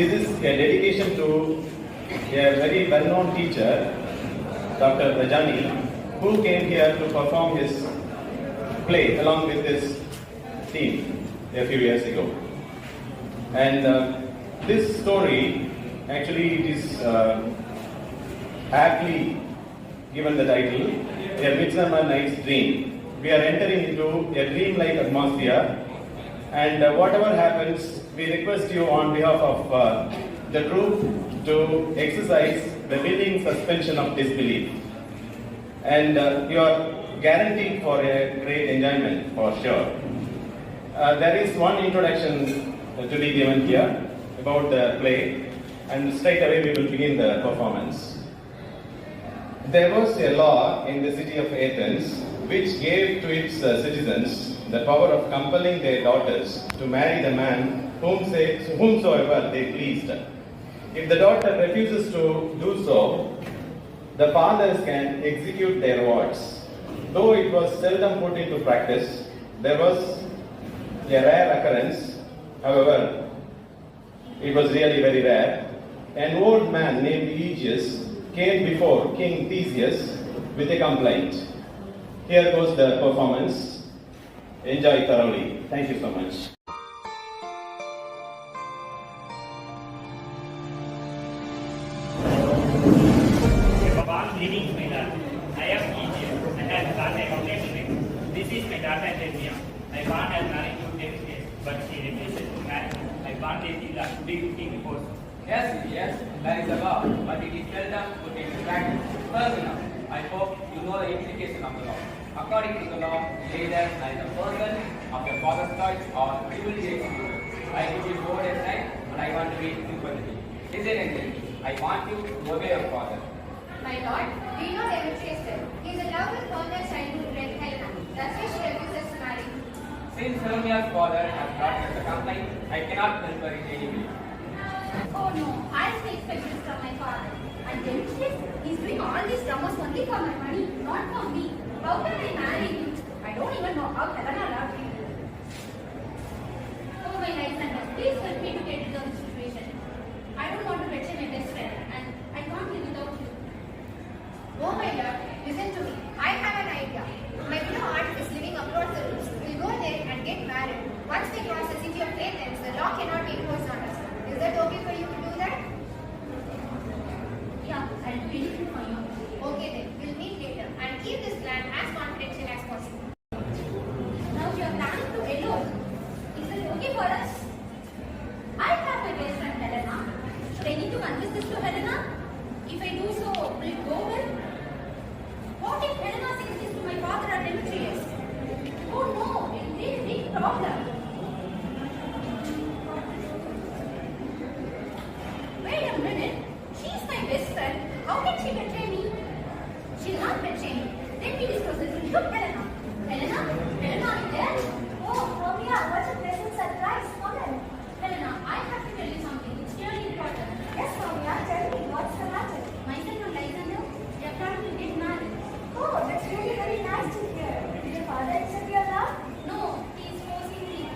this is a dedication to a very well-known teacher, Dr. Rajani, who came here to perform his play along with his team a few years ago. And this story, actually it is aptly given the title, A Midsummer Night's Dream. We are entering into a dream-like atmosphere, and whatever happens, we request you on behalf of the group to exercise the willing suspension of disbelief. And you are guaranteed for a great enjoyment, for sure. There is one introduction to be given here about the play, and straight away we will begin the performance. There was a law in the city of Athens which gave to its citizens the power of compelling their daughters to marry the man whomsoever they pleased. If the daughter refuses to do so, the fathers can execute their wards. Though it was seldom put into practice, there was a rare occurrence. However, it was really very rare. An old man named Aegeus came before King Theseus with a complaint. Here goes the performance. Enjoy thoroughly. Thank you so much. Greetings, my daughter. I am Aegeus and I have got a complaint. This is my daughter Delphia. My father has married to Delphia, but she refuses to marry. My father is the big king post. Yes, there is a law, but it is seldom put into practice. First enough, I hope you know the implication of the law. According to the law, either as a person of your father's choice or he will be executed. I give you no time, but I want to be sympathetic. Listen again. I want you to obey your father. My lord, we know Demetrius said he is in love with her childhood friend Helena. That's why she refuses to marry. Since Hermia's father has brought us a complaint, I cannot help her in any way. Oh no, I didn't expect this from my father. And Demetrius, he's doing all these dramas only for my money, not for me. How can I marry him? I don't even know how Helena loved him. Oh my nice son, please help me to get rid of the situation. I don't want to betray my best friend, and I can't live without you. Oh my lord, listen to me. I have an idea. My widow aunt is living across the roofs. We'll go there and get married. Once we cross the city of Athens, the law cannot be imposed on us. Is that okay for you to do that? Yeah, I'll do anything for you. Okay then, we'll meet later and keep this plan as confidential as possible. Now you are planning to elope. Is it okay for us? I have my best friend Helena. Should I need to confess this to Helena? If I do so, will it go well? What if Helena says this to my father or Demetrius? Oh no, it will be a big problem. Wait a minute. She's my best friend. How can she betray me? She'll not betray me. Let me discuss this with Helena. Helena? Helena, are you there? Oh, Romeo, what a pleasant surprise. Come in. Helena, I have to tell you something. It's really important. Yes, Romeo, tell me what's the matter. Myself and Lysander, we are planning to get married. Oh, that's really very nice to hear. Did your father accept your love? No, he is forcing me.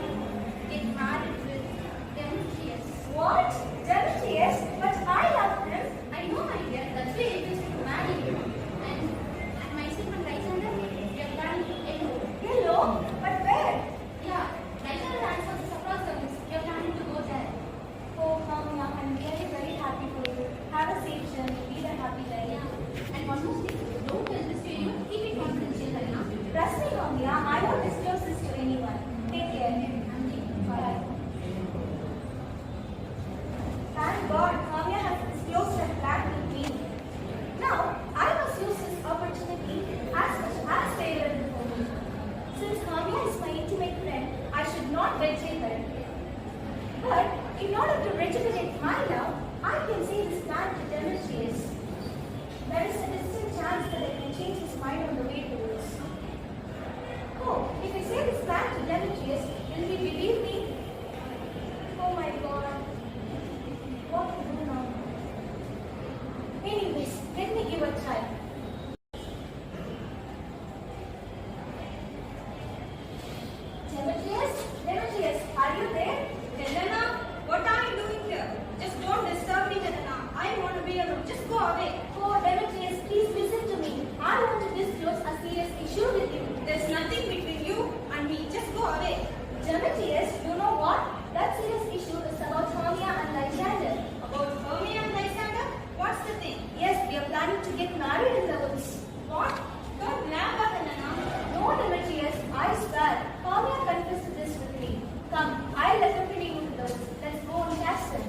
issue with you. There's nothing between you and me. Just go away. Demetrius, you know what? That serious issue is about Hermia and Lysander. About Hermia and Lysander? What's the thing? Yes, we are planning to get married in the woods. What? Don't laugh at Nana. No, Demetrius, I swear. Hermia confessed this with me. Come, I'll accompany you to the woods. Let's go and catch them.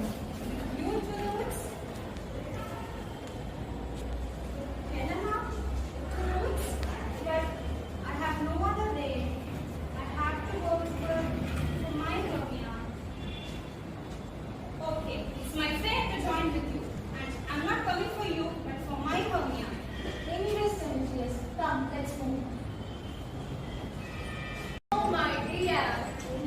You to the woods? Helena? To the woods? But I have no other way. I have to go for my Hermia. Okay, it's my fate to join with you. And I'm not coming for you, but for my Hermia. Anyways, Demetrius, come, let's move. Oh my dear,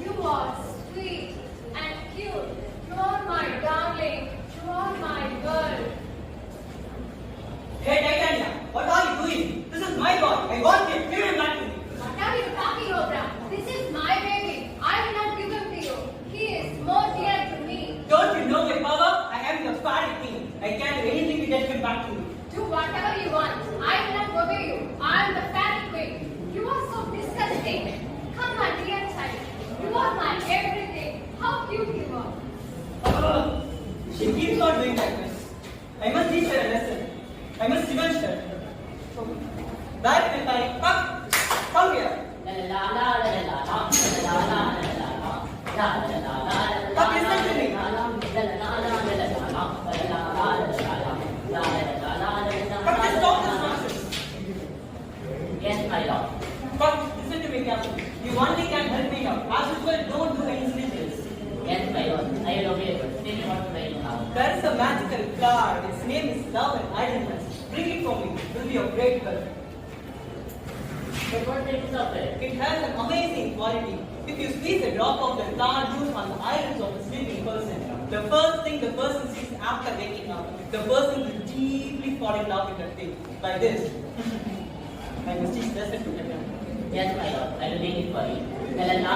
you are sweet and cute. You are my darling. You are my girl. Hey Titania, what are you doing? This is my boy. I want him. Give him back to me. What are you talking about? This is my baby. I will not give him to you. He is more dear to me. Don't you know my power? I am the fairy king. I can do anything to get him back to you. Do whatever you want. I will not obey you. I am the fairy queen. You are so disgusting. Come, my dear child. You are my everything. How cute you are. She keeps on doing like this. I must teach her a lesson. I must revenge her. Back with my up. Come here. Up, listen to me. But just stop this nonsense. Yes, my lord. But listen to me, Captain. You only can help me out. As usual, don't do any silly things. Yes, my lord. I will obey you. Tell me what to do now. There is a magical flower. Its name is love and idleness. Bring it for me. It will be of great help. But what is of it? It has an amazing quality. If you squeeze a drop of the flower juice on the eyelids of a sleeping person, the first thing the person sees after waking up, the person will deeply fall in love with that thing. Like this. I must teach lesson to him. Yes, my lord. I will make it for you. Lysander,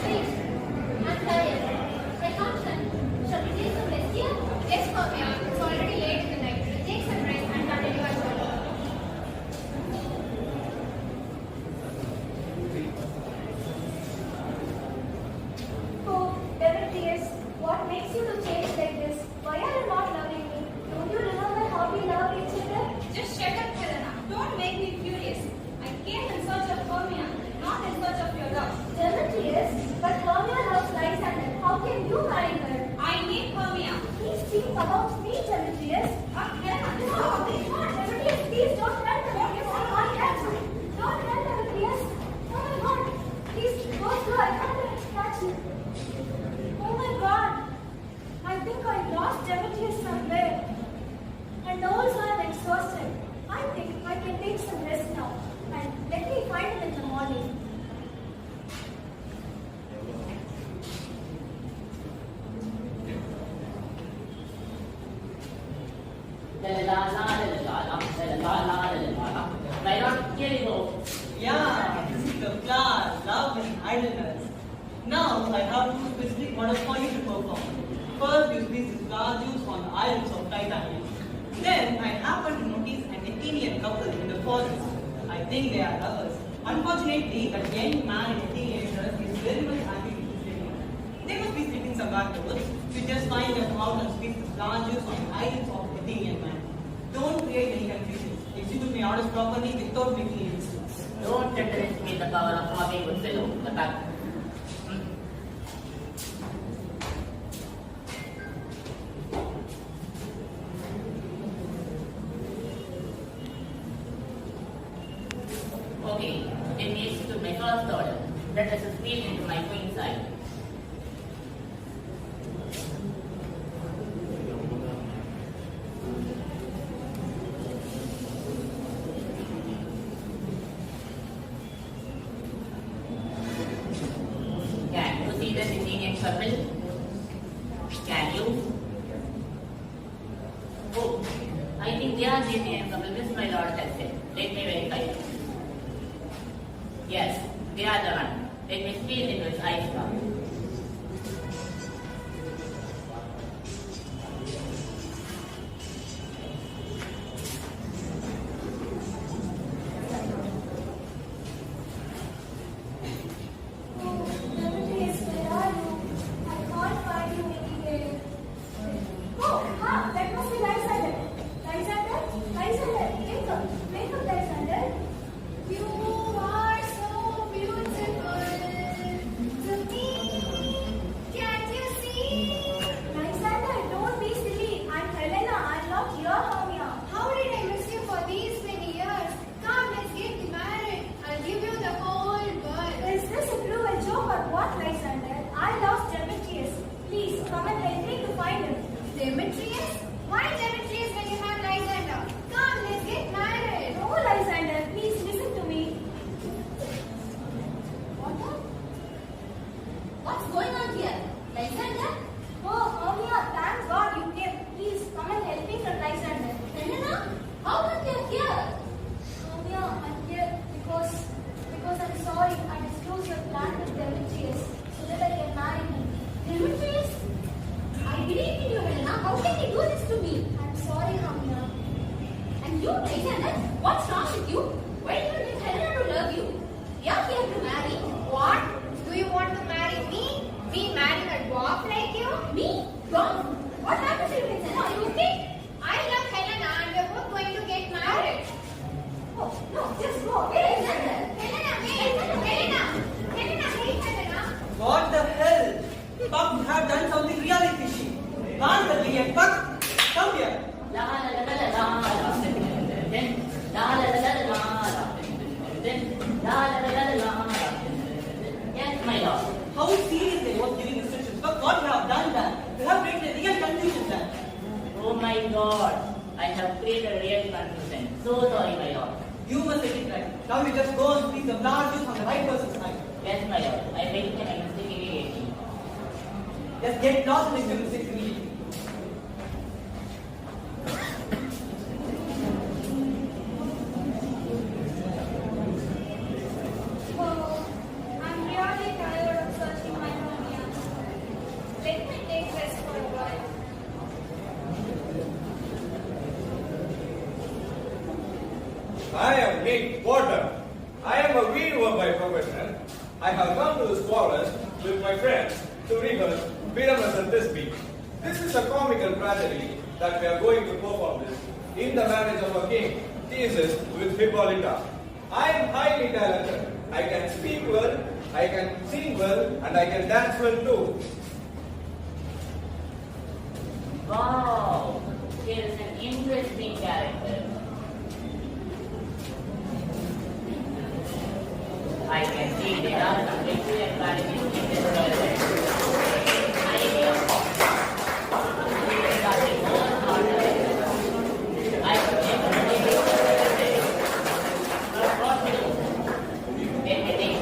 please. I'm tired. I can't stand. Shall we take some rest here? Yes, Hermia. It's already late in the night. We'll take some rest and continue our journey. Oh, Demetrius, what makes you to change like this? Why are you not loving me? Don't you remember how we loved each other? Just shut up, Helena. Don't make me furious. I came in search of Hermia, not in search of your love. Demetrius, but Hermia loves Lysander. How can you marry her? I need Hermia. Please think about me, Demetrius. Helena, no, Demetrius, please don't tell Demetrius. I can't catch you. Don't tell Demetrius. Oh my God. Please, go slow. I can't catch you. Oh my God. I think I lost Demetrius somewhere. And also I'm exhausted. I think I can take some rest now. And let me find him in the morning. My lord, here you go. Yeah, this is the flower, love and idleness. Now I have two specific models for you to perform. First, you squeeze this flower juice on the islands of Titania. Then I happen to notice an Athenian couple in the forest. I think they are lovers. Unfortunately, that young man in Athenian dress is very much happy with his lady. They must be sleeping somewhere in the woods. You just find them out and squeeze this flower juice on the islands of the Athenian man. Don't create any confusion. Execute my orders properly without making any mistakes. Don't underestimate the power of having good fellow. The back. Okay, it leads to my first order. Let us squeeze into my queen side. Can you see the Athenian couple? Can you? Oh, I think they are the Athenian couple. This my lord has said. Let me verify. Yes, they are the one. Let me squeeze into his eyes now. Alexander, what's wrong with you? Why do you need Helena to love you? You're here to marry. What? Do you want to marry me? Me marrying a dwarf like you? Me? Dwarf? What happened to you, Alexander? Are you okay? I love Helena and we're both going to get married. Oh, no, just go. Hey, Alexander. Helena, wait. Helena. Helena, wait, Helena. What the hell? Puck, you have done something really fishy. Can't believe it, Puck. Come here. La la la la la la la la la la la. Yes, my lord. How seriously was giving instructions? But what you have done that? You have created a real confusion there. Oh my God, I have created real confusion. So sorry, my lord. You must get it right. Now you just go and speak the large juice on the right person's side. Yes, my lord. I make my mistake immediately. Just get lost in the mistakes immediately. Oh, I'm really tired of searching my Romeo. Let me take rest for a while. I am Nick Porter. I am a weaver by profession. I have come to this forest with my friends to rehearse Pyramus and Thisbe. This is a comical tragedy that we are going to perform this in the marriage of a king, Theseus with Hippolyta. I am highly talented. I can speak well, I can sing well, and I can dance well too. Wow, here is an interesting character. I can see there are some peculiar qualities in this person. I am starting more harder. I could never make it. But what to do? Let me think.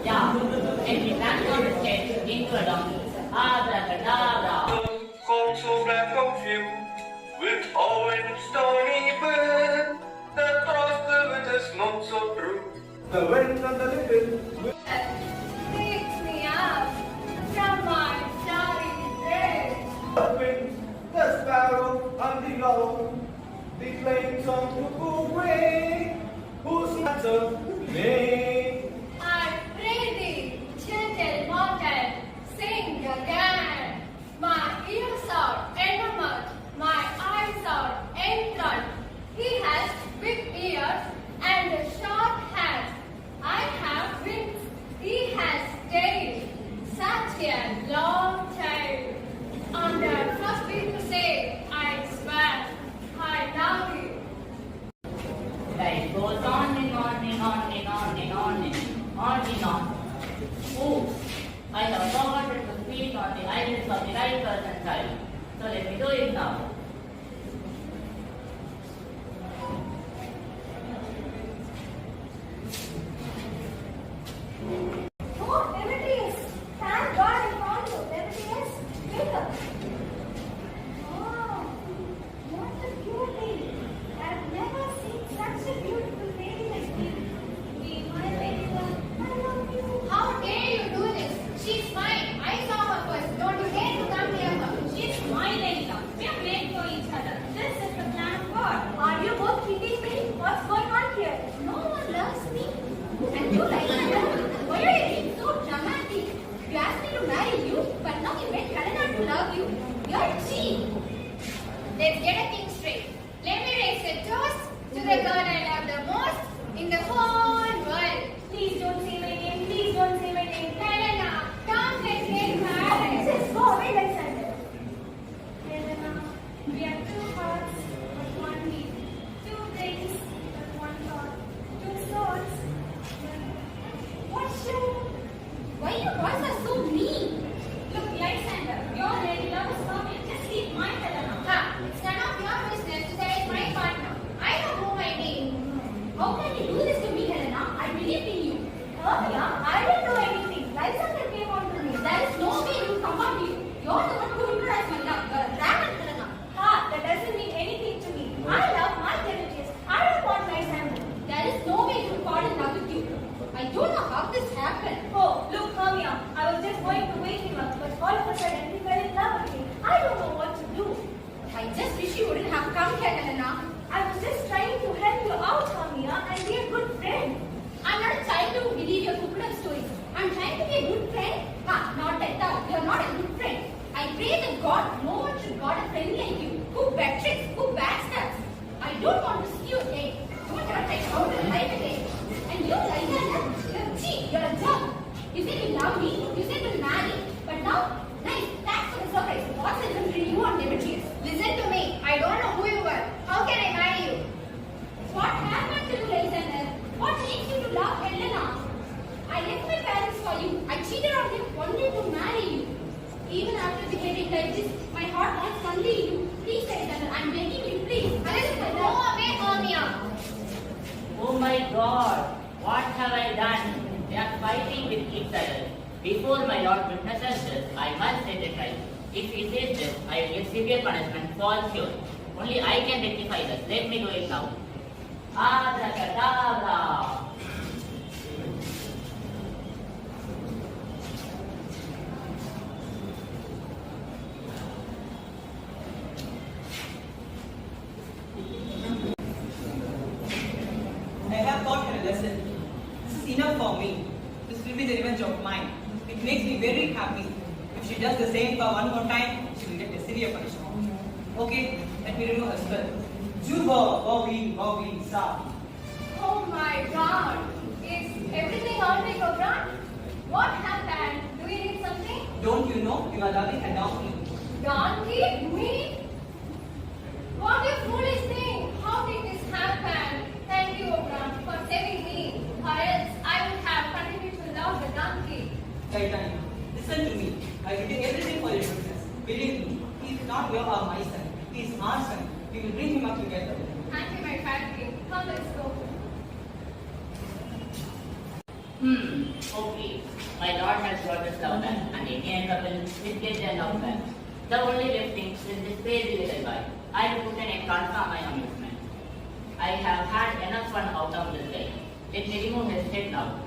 Yeah, let me transform this head into a donkey. Abracadabra. Cold so black of you, with owen stony bird, that tossed the witness not so true. The wind and the little Pick me up from my starry bed. the wind, the sparrow and the owl, the plain song to go away, whose answer may. I pray thee, gentle mortal, sing again. My ears are enamored, my eyes are enthralled. He has big ears and a short hands. I have wings, he has tail, such a long tail. On the first thing to say, I swear, I love you. Life goes on and on and on and on and on and on. Oh, I have forgotten to speak on the islands of the right person's side. So let me do it now. Oh, there it is. Thank God I found you. There it is. Wake up. Oh, what a beauty. I've never seen such a beautiful lady like you. Be my ladybug. I love you. How dare you do this? She's mine. I saw her first. Don't you dare to come near her. She's my ladybug. We're made for each other. This is the plan of God. Are you both kidding me? What's going on here? No one loves me. And you like her? Why are you being so dramatic? You asked me to marry you, but now you made Helena to love you. You're cheap. Let's get a thing straight. Let me raise a toast to the girl I love the most in the whole world. Please don't say my name. Please don't say my name. Helena, come let's get married. Just go away, Alexander. Helena, we are two hearts but one beat, two brains but one thought, two souls. What's your... Why you boys are so mean? Look, Alexander, your lady love is coming. Just leave my Helena. Ha! It's none of your business to say it's my partner. I know who I need. How can you do this to me, Helena? I believe in you. Earlier, I didn't do anything. Alexander came on to me. There is no way you come on you. You're the one who impressed my love. You're a dragon, Helena. Ha! That doesn't mean anything to me. I love my territories. I don't want Alexander. There is no way to fall in love with you. I don't know how this happened. Oh, look, come here. I was just going to wake him up, but all of a sudden he fell in love with me. I don't know what to do. I just wish you wouldn't have come here, pray to God no one should got a friend like you, who betrays, who backstabs. I don't want to see you again. Don't ever take out the life again. And you, Liza, you're a cheat, you're a jerk. You said you love me, you said we'll marry, but now, nice, thanks for the surprise. What's the difference between you and Demetrius? Listen to me, I don't know who you are. How can I marry you? What happened to you, Lysander? What makes you to love Helena? I left my parents for you. I cheated on them only to marry you. Even after behaving like this, my heart wants only you. Please, Lysander, I'm begging you, please. Elizabeth, go away, Hermia. Oh my God, what have I done? They are fighting with each other. Before my Lord witnesses this, I must set it right. If he says this, I will get severe punishment for sure. Only I can rectify this. Let me do it now. Abracadabra! I have taught her a lesson. This is enough for me. This will be the revenge of mine. It makes me very happy. If she does the same for one more time, she will get a severe punishment. Okay, let me remove her spell. Juba, Bobby, Bobby, Sa. Oh my God. Is everything all right, Oberon? What happened? Do you need something? Don't you know you are loving a donkey? Donkey? Me? What a foolish thing! How did this happen? Thank you, Oberon, for saving me. Or else I would have continued to love the donkey. Titania, listen to me. I will do everything for your goodness. Believe me, he is not your or my son. He is our son. We will bring him up together. Thank you, my fat king. Come, let's go. Okay. My Lord has brought us love back, and Indian couple will get their love back. The only left thing is this crazy little boy. I will put an account for my amusement. I have had enough fun out of this guy. Let me remove his head now.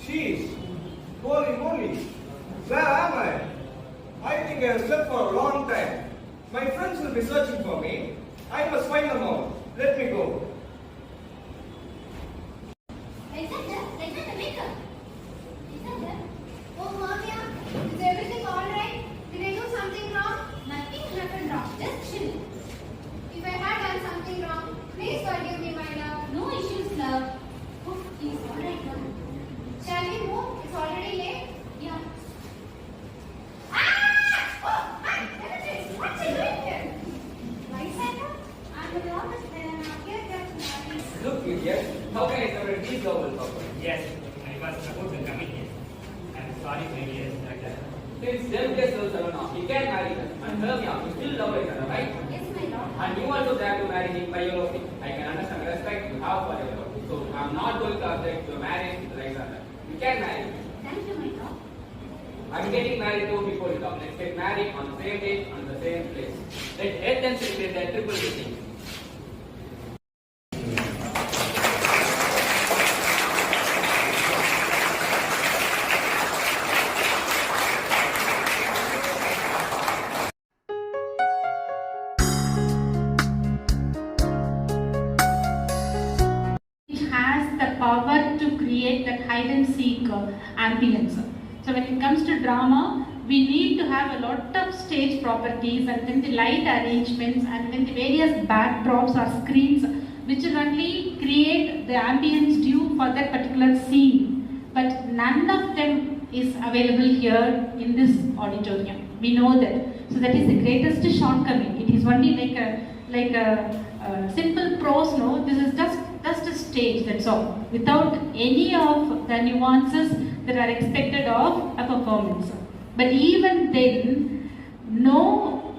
Jeez, holy moly, where am I? I think I have slept for a long time. My friends will be searching for me. I must find them out. Let me go. Lysander, wake up. Lysander? Oh, Hermia, is everything alright? Did I do something wrong? Nothing happened wrong. Just chill. If I had done something wrong, please forgive me, my love. No issues, love. Oh, he's alright now. Shall we move? It's already late. Yeah. Ah! Oh, hi, Demetrius. What are you doing here? Lysander? I'm the longest man. Here comes Maurice. Look, idiot. How can I separate these double purpose? Yes, I was supposed to commit it. I'm sorry, my dear doctor. Since them guests are now, he can marry her. And Hermia, you still love each other, right? Yes, my lord. And you also dare to marry him by your opinion. I can understand the respect you have for your love. So I'm not going to object to a marriage with Lysander. You can marry him. Thank you, my lord. I'm getting married too before you come. Let's get married on the same date, on the same place. Let them celebrate their triple wedding. Has the power to create that hide and seek ambience. So when it comes to drama, we need to have a lot of stage properties and then the light arrangements and then the various backdrops or screens which will only create the ambience due for that particular scene. But none of them is available here in this auditorium. We know that. So that is the greatest shortcoming. It is only like a simple prose, no? This is just a stage, that's all, without any of the nuances that are expected of a performance. But even then, no,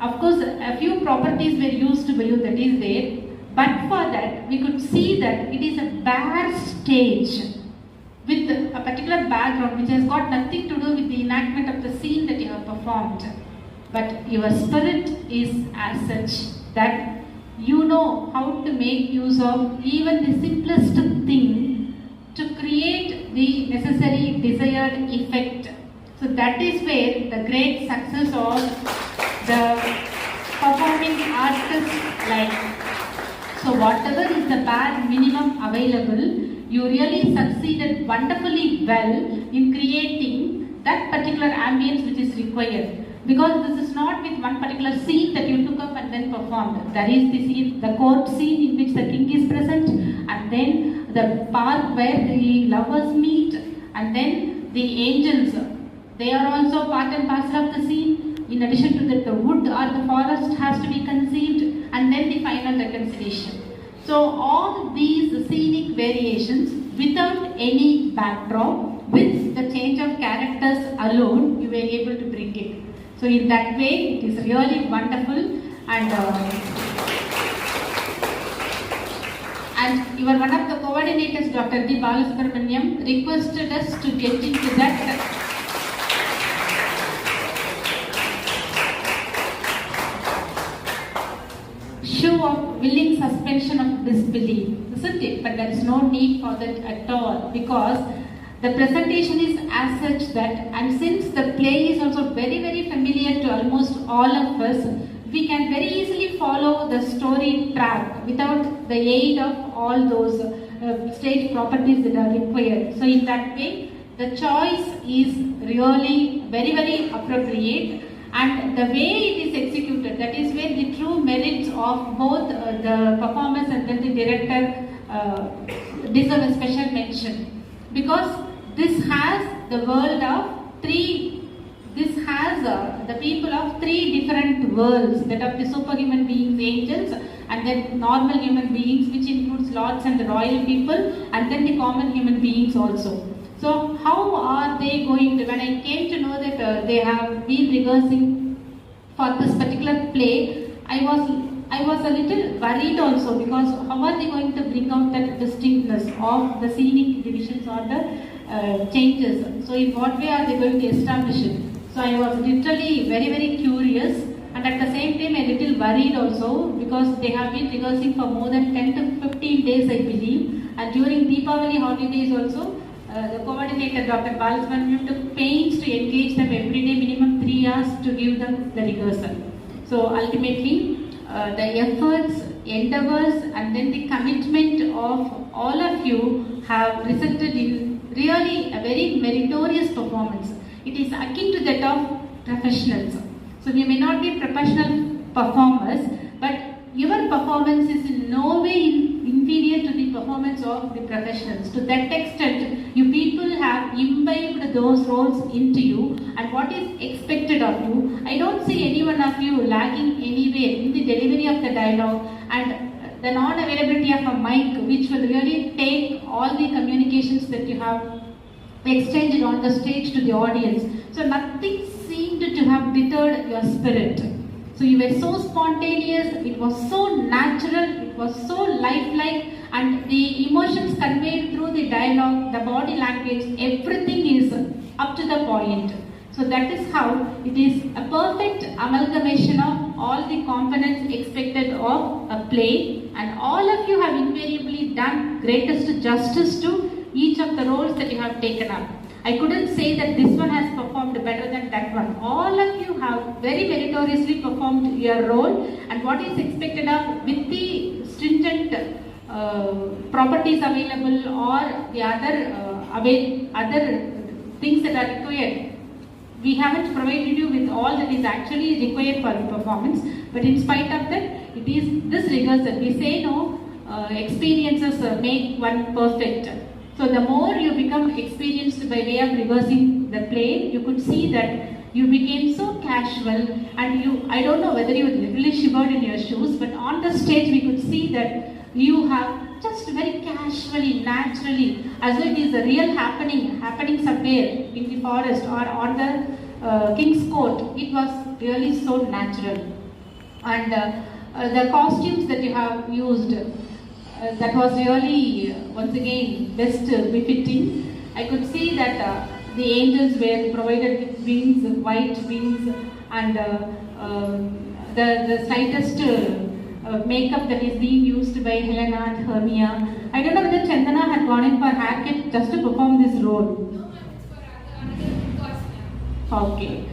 of course, a few properties were used by you, that is there, but for that, we could see that it is a bare stage with a particular background which has got nothing to do with the enactment of the scene that you have performed. But your spirit is as such that you know how to make use of even the simplest thing to create the necessary desired effect. So that is where the great success of the performing artists like. So whatever is the bare minimum available, you really succeeded wonderfully well in creating that particular ambience which is required. Because this is not with one particular scene that you took up and then performed. There is the scene, the court scene in which the king is present, and then the park where the lovers meet, and then the angels. They are also part and parcel of the scene. In addition to that, the wood or the forest has to be conceived, and then the final reconciliation. So all these scenic variations without any backdrop, with the change of characters alone, you were able to bring it. So in that way, it is really wonderful, and you are one of the coordinators, Dr. D.Balasubramaniam, requested us to get into that. Show of willing suspension of disbelief, isn't it? But there is no need for that at all, because the presentation is as such that, and since the play is also very, very familiar to almost all of us, we can very easily follow the story track without the aid of all those stage properties that are required. So in that way, the choice is really very, very appropriate. And the way it is executed, that is where the true merits of both the performance and then the director deserve a special mention. Because this has the world of three, this has the people of three different worlds, that of the superhuman beings, angels, and then normal human beings, which includes lords and the royal people, and then the common human beings also. So how are they going to, when I came to know that they have been rehearsing for this particular play, I was a little worried also, because how are they going to bring out that distinctness of the scenic divisions or the changes? So in what way are they going to establish it? So I was literally very, very curious, and at the same time a little worried also, because they have been rehearsing for more than 10 to 15 days, I believe, and during Deepavali holidays also, the coordinator, Dr. Balasubramaniam, took pains to engage them every day, minimum 3 hours, to give them the rehearsal. So ultimately, the efforts, endeavors, and then the commitment of all of you have resulted in really a very meritorious performance. It is akin to that of professionals. So we may not be professional performers, but your performance is in no way inferior to the performance of the professionals. To that extent, you people have imbibed those roles into you, and what is expected of you. I don't see any one of you lagging anywhere in the delivery of the dialogue and the non-availability of a mic, which will really take all the communications that you have exchanged on the stage to the audience. So nothing seemed to have deterred your spirit. So you were so spontaneous, it was so natural, it was so lifelike, and the emotions conveyed through the dialogue, the body language, everything is up to the point. So that is how it is a perfect amalgamation of all the components expected of a play, and all of you have invariably done greatest justice to each of the roles that you have taken up. I couldn't say that this one has performed better than that one. All of you have very meritoriously performed your role, and what is expected of with the stringent properties available or the other things that are required. We haven't provided you with all that is actually required for the performance, but in spite of that, it is this rehearsal. We say no, experiences make one perfect. So the more you become experienced by way of rehearsing the play, you could see that you became so casual, and I don't know whether you literally shivered in your shoes, but on the stage we could see that you have just very casually, naturally, as though it is a real happening somewhere in the forest or on the King's Court. It was really so natural. And the costumes that you have used, that was really, once again, best befitting. I could see that the angels were provided with wings, white wings, and the slightest makeup that is being used by Helena and Hermia. I don't know whether Chandana had gone in for haircut just to perform this role. No, it's for other costume. Okay.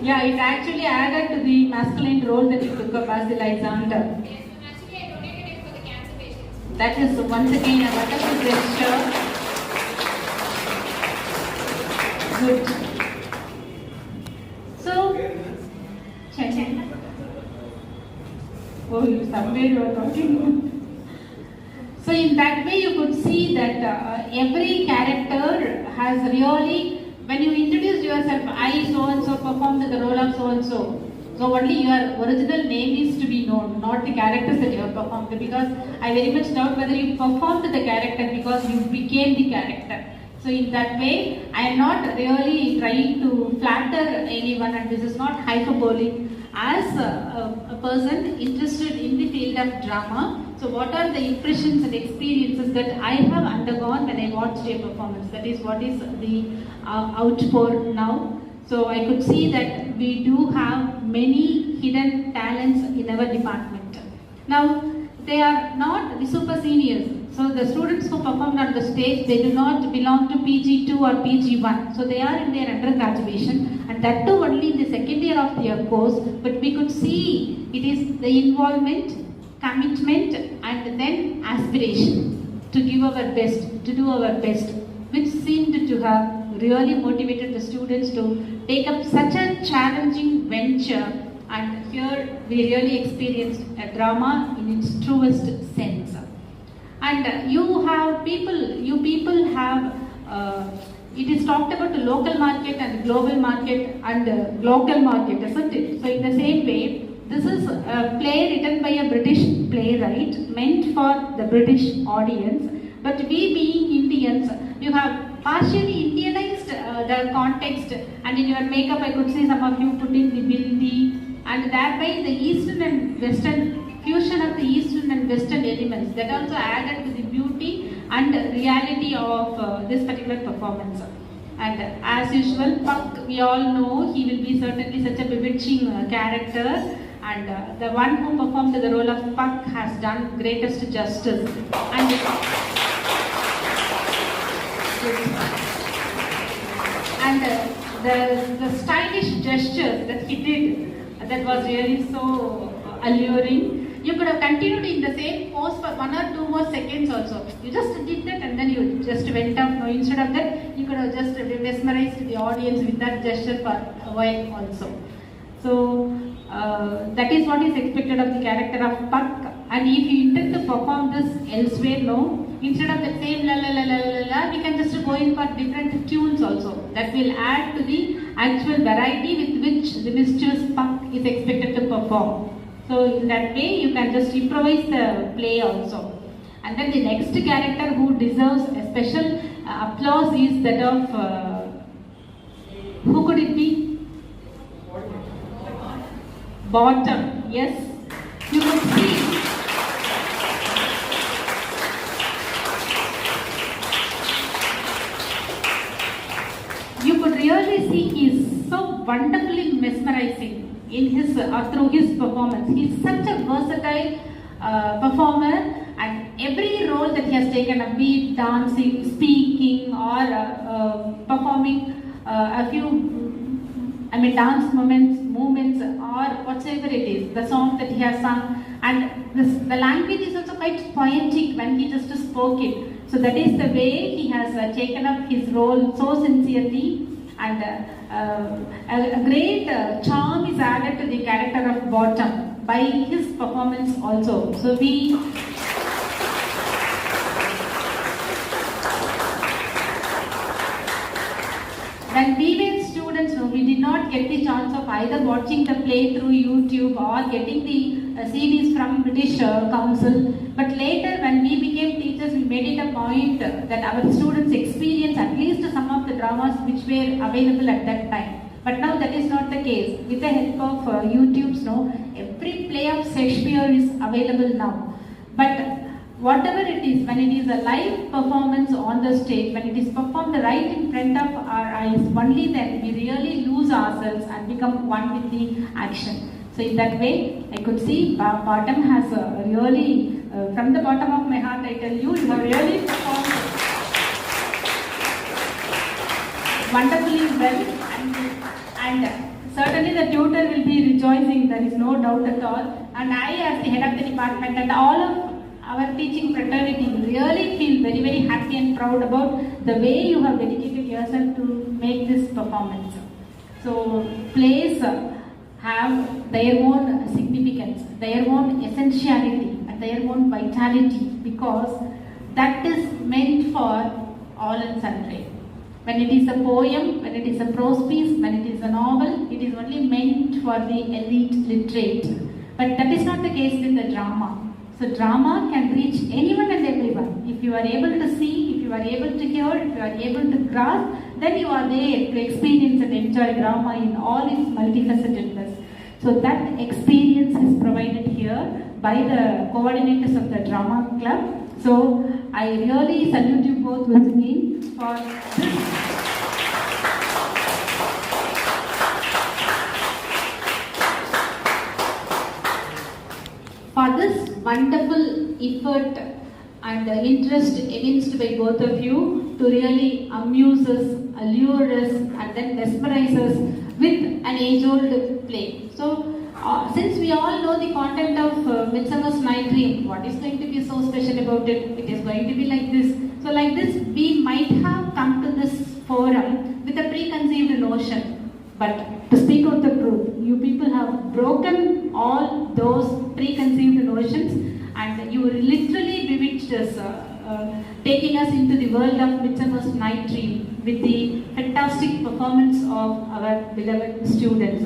Yeah, it actually added to the masculine role that he took up as the Lysander. Yes, ma'am. Actually, I donated it for the cancer patients. That is once again a wonderful gesture. Good. So, Chen. Oh, somewhere you are talking. So in that way you could see that every character has really, when you introduce yourself, I so and so performed the role of so and so. So only your original name is to be known, not the characters that you have performed. Because I very much doubt whether you performed the character because you became the character. So in that way, I am not really trying to flatter anyone, and this is not hyperbolic. As a person interested in the field of drama, so what are the impressions and experiences that I have undergone when I watched a performance? That is what is the outpour now. So I could see that we do have many hidden talents in our department. Now, they are not the super seniors. So the students who performed on the stage, they do not belong to PG2 or PG1. So they are in their undergraduation, and that too only in the second year of their course. But we could see it is the involvement, commitment, and then aspiration to give our best, to do our best, which seemed to have really motivated the students to take up such a challenging venture. And here we really experienced a drama in its truest sense. And you people have, it is talked about the local market and global market and local market, isn't it? So in the same way, this is a play written by a British playwright meant for the British audience. But we being Indians, you have partially Indianized the context, and in your makeup I could see some of you putting the Bindi, and thereby the Eastern and Western fusion of the Eastern and Western elements that also added to the beauty and reality of this particular performance. And as usual, Puck, we all know he will be certainly such a bewitching character, and the one who performed the role of Puck has done greatest justice. And the stylish gestures that he did, that was really so alluring. You could have continued in the same pose for 1 or 2 more seconds also. You just did that and then you just went off. No, instead of that, you could have just mesmerized the audience with that gesture for a while also. So that is what is expected of the character of Puck. And if you intend to perform this elsewhere, no, instead of the same la la la la la la, we can just go in for different tunes also. That will add to the actual variety with which the mischievous Puck is expected to perform. So in that way, you can just improvise the play also. And then the next character who deserves a special applause is that of, who could it be? Bottom, yes. You could see. You could really see he is so wonderfully mesmerizing in his through his performance. He is such a versatile performer, and every role that he has taken up, be it dancing, speaking, or performing a few dance movements or whatsoever it is, the song that he has sung, and the language is also quite poetic when he just spoke it. So that is the way he has taken up his role so sincerely, and a great charm is added to the character of Bottom by his performance also. So when we were students, we did not get the chance of either watching the play through YouTube or getting the CDs from British Council. But later, when we became teachers, we made it a point that our students experience at least some of the dramas which were available at that time. But now that is not the case. With the help of YouTube's, every play of Shakespeare is available now. But whatever it is, when it is a live performance on the stage, when it is performed right in front of our eyes, only then we really lose ourselves and become one with the action. So in that way, I could see Bottom has really, from the bottom of my heart, I tell you, you have really performed wonderfully well. And certainly the tutor will be rejoicing, there is no doubt at all. And I, as the head of the department, and all of our teaching fraternity really feel very, very happy and proud about the way you have dedicated yourself to make this performance. So plays have their own significance, their own essentiality, and their own vitality, because that is meant for all and sundry. When it is a poem, when it is a prose piece, when it is a novel, it is only meant for the elite literate. But that is not the case with the drama. So drama can reach anyone and everyone. If you are able to see, if you are able to hear, if you are able to grasp, then you are there to experience and enjoy drama in all its multifacetedness. So that experience is provided here by the coordinators of the drama club. So I really salute you both once again for this. For this wonderful effort and interest evinced by both of you to really amuse us, allure us, and then mesmerize us with an age-old play. So, since we all know the content of Midsummer's Night Dream, what is going to be so special about it? It is going to be like this. So, like this, we might have come to this forum with a preconceived notion. But to speak of the truth, you people have broken all those preconceived notions, and you literally bewitched us, taking us into the world of Midsummer's Night Dream with the fantastic performance of our beloved students.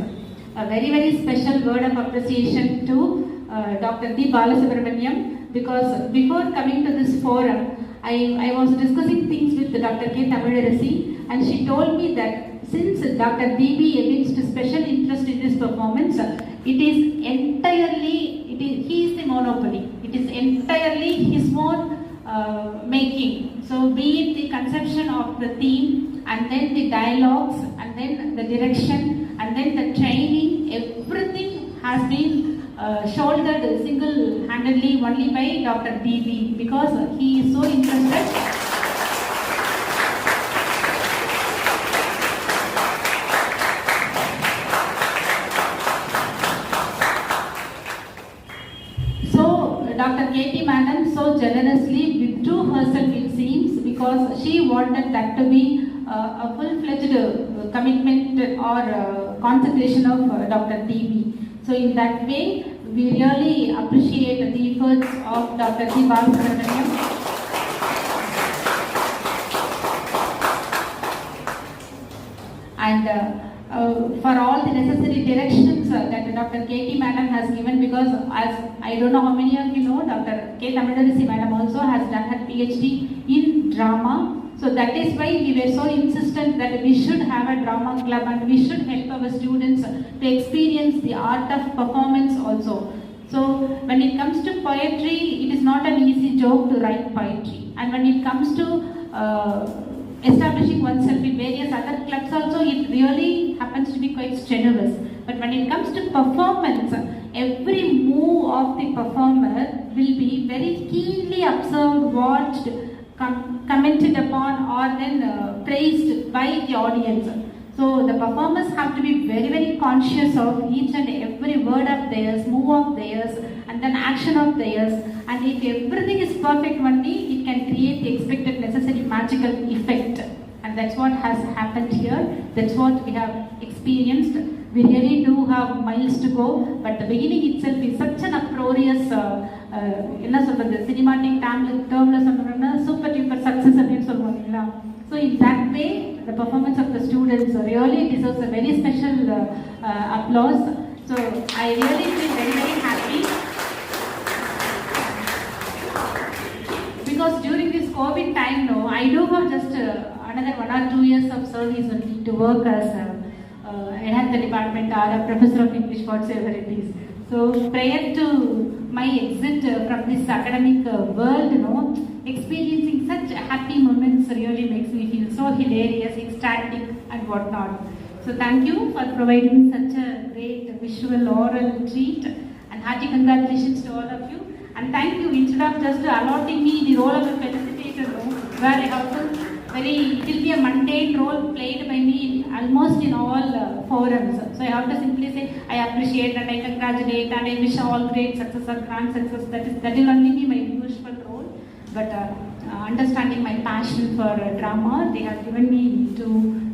A very, very special word of appreciation to Dr. D.Balasubramaniam, because before coming to this forum, I was discussing things with Dr. K. Anbarasi, and she told me that since Dr. D.B. evinced special interest in this performance, it is entirely, he is the monopoly. It is entirely his own making. So be it the conception of the theme, and then the dialogues, and then the direction, and then the training, everything has been shouldered single-handedly only by Dr. D.B. because he is so interested. Dr. K.T. Madam so generously withdrew herself, it seems, because she wanted that to be a full-fledged commitment or consecration of Dr. D.B. So in that way, we really appreciate the efforts of Dr. D.Balasubramaniam. And for all the necessary directions that Dr. K.T. Madam has given, because as I don't know how many of you know, Dr. K. Anbarasi Madam also has done her PhD in drama. So that is why we were so insistent that we should have a drama club and we should help our students to experience the art of performance also. So when it comes to poetry, it is not an easy job to write poetry. And when it comes to establishing oneself in various other clubs also, it really happens to be quite strenuous. But when it comes to performance, every move of the performer will be very keenly observed, watched, commented upon, or then praised by the audience. So the performers have to be very, very conscious of each and every word of theirs, move of theirs, and then action of theirs. And if everything is perfect only, it can create the expected necessary magical effect. And that's what has happened here. That's what we have experienced. We really do have miles to go, but the beginning itself is such an uproarious, cinematic term, super duper success. So in that way, the performance of the students really deserves a very special applause. So I really feel very, very happy, because during this COVID time, no, I do have just another 1 or 2 years of service only to work as head of the department or a professor of English, whatsoever it is. So prior to my exit from this academic world, experiencing such happy moments really makes me feel so hilarious, ecstatic, and whatnot. So thank you for providing such a great visual oral treat, and hearty congratulations to all of you. And thank you, instead of just allotting me the role of a felicitator, where I have to it will be a mundane role played by me. almost in all forums. So I have to simply say I appreciate and I congratulate and I wish all great success or grand success. That will only be my usual role. But understanding my passion for drama, they have given me to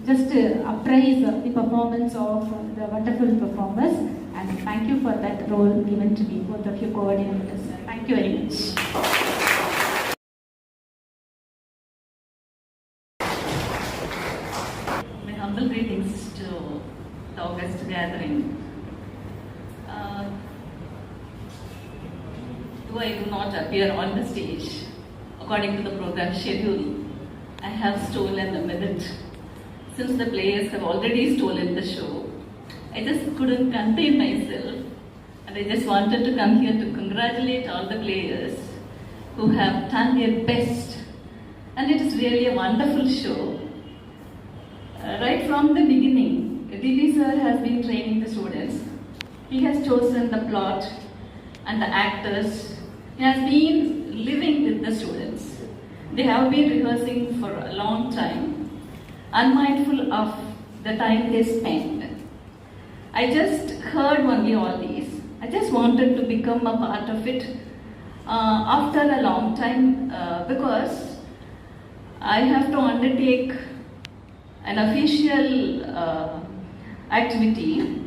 just appraise the performance of the wonderful performers. And thank you for that role given to me, both of you coordinators. Thank you very much. My humble greetings to the August gathering. Though I do not appear on the stage according to the program schedule, I have stolen a minute. Since the players have already stolen the show, I just couldn't contain myself, and I just wanted to come here to congratulate all the players who have done their best. And it is really a wonderful show. Right from the beginning, D.B. sir has been training the students. He has chosen the plot and the actors. He has been living with the students. They have been rehearsing for a long time, unmindful of the time they spent. I just heard only all these. I just wanted to become a part of it after a long time because I have to undertake an official activity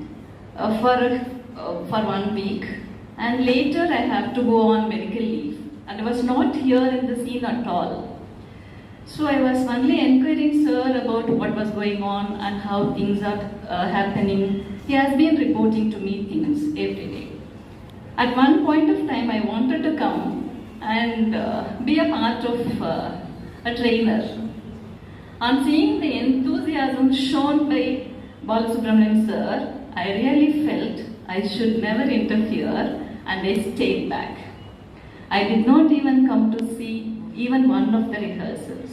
for 1 week, and later I have to go on medical leave, and I was not here in the scene at all. So I was only enquiring sir about what was going on and how things are happening. He has been reporting to me things every day. At one point of time, I wanted to come and be a part of a trainer. On seeing the enthusiasm shown by Balasubramaniam sir, I really felt I should never interfere, and I stayed back. I did not even come to see even one of the rehearsals.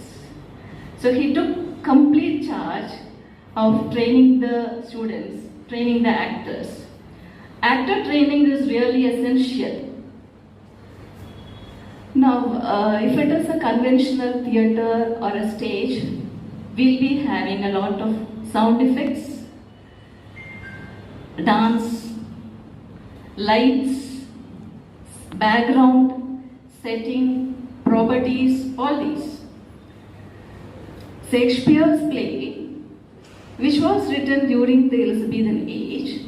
So he took complete charge of training the students, training the actors. Actor training is really essential. Now, if it is a conventional theatre or a stage, we'll be having a lot of sound effects, dance, lights, background, setting, properties, all these. Shakespeare's play, which was written during the Elizabethan age,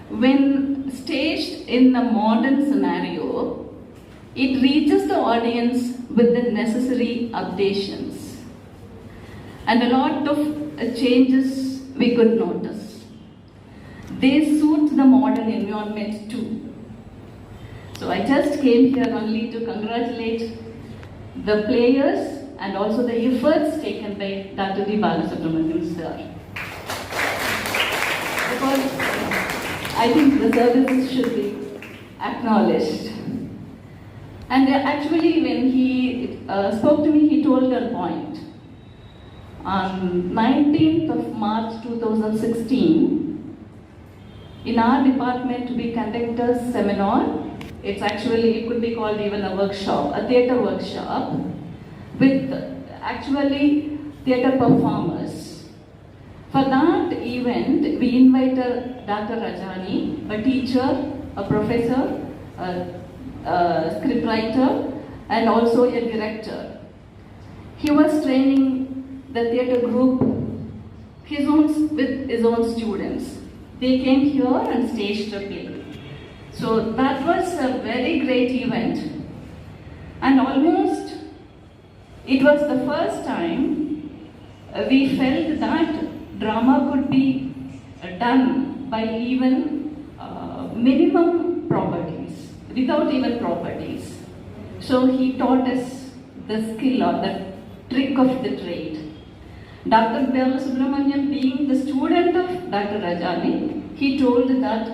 when staged in a modern scenario, it reaches the audience with the necessary updations. And a lot of changes we could notice. They suit the modern environment too. So I just came here only to congratulate the players and also the efforts taken by Dr. D.Balasubramaniam sir. Because I think the services should be acknowledged. And actually when he spoke to me, he told a point. On 19th of March 2016, in our department we conduct a seminar. It's actually, it could be called even a workshop, a theatre workshop, with actually theatre performers. For that event, we invited Dr. Rajani, a teacher, a professor, a scriptwriter, and also a director. He was training the theatre group with his own students. They came here and staged a play. So that was a very great event. And almost, it was the first time we felt that drama could be done by even minimum properties, without even properties. So he taught us the skill or the trick of the trade. Dr. Balasubramaniam, being the student of Dr. Rajani, he told that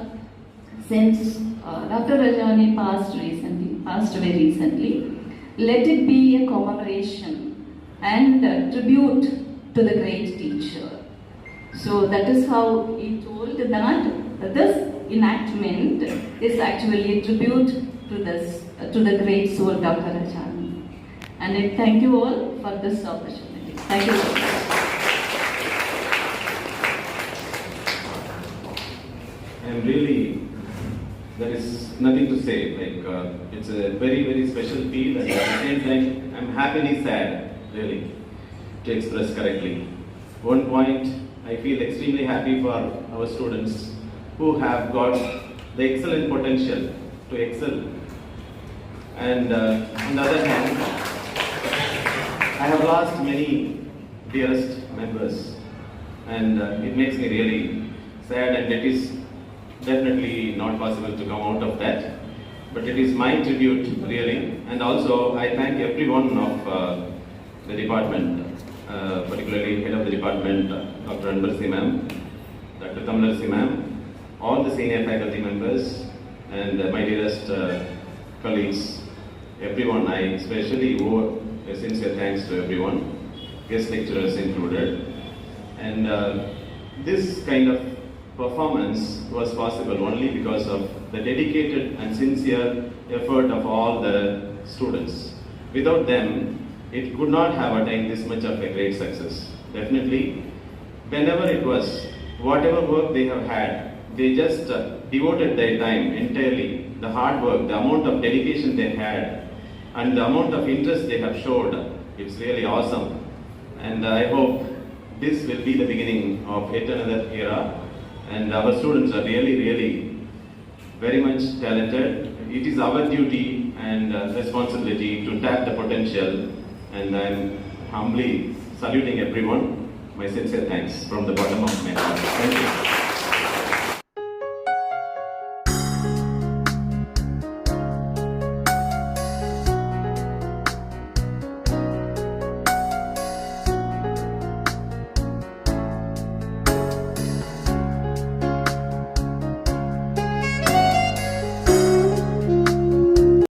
since Dr. Rajani passed away recently, let it be a commemoration and a tribute to the great teacher. So that is how he told that this enactment is actually a tribute to the great soul, Dr. Rajani. And I thank you all for this opportunity. Thank you. I'm really, there is nothing to say. Like, it's a very, very special feel, and at the same time, I'm happily sad, really, to express correctly. One point, I feel extremely happy for our students who have got the excellent potential to excel. And on the other hand, I have lost many dearest members, and it makes me really sad, and it is definitely not possible to come out of that. But it is my tribute, really, and also I thank everyone of the department, particularly head of the department, Dr. Anbarasi ma'am, Dr. Tamilarasi ma'am, all the senior faculty members, and my dearest colleagues, everyone. I especially owe a sincere thanks to everyone, guest lecturers included. And this kind of performance was possible only because of the dedicated and sincere effort of all the students. Without them, it could not have attained this much of a great success. Definitely, whenever it was, whatever work they have had, they just devoted their time entirely. The hard work, the amount of dedication they had, and the amount of interest they have showed, it's really awesome. And I hope this will be the beginning of yet another era. And our students are really, really very much talented. It is our duty and responsibility to tap the potential. And I'm humbly saluting everyone. My sincere thanks from the bottom of my heart. Thank you.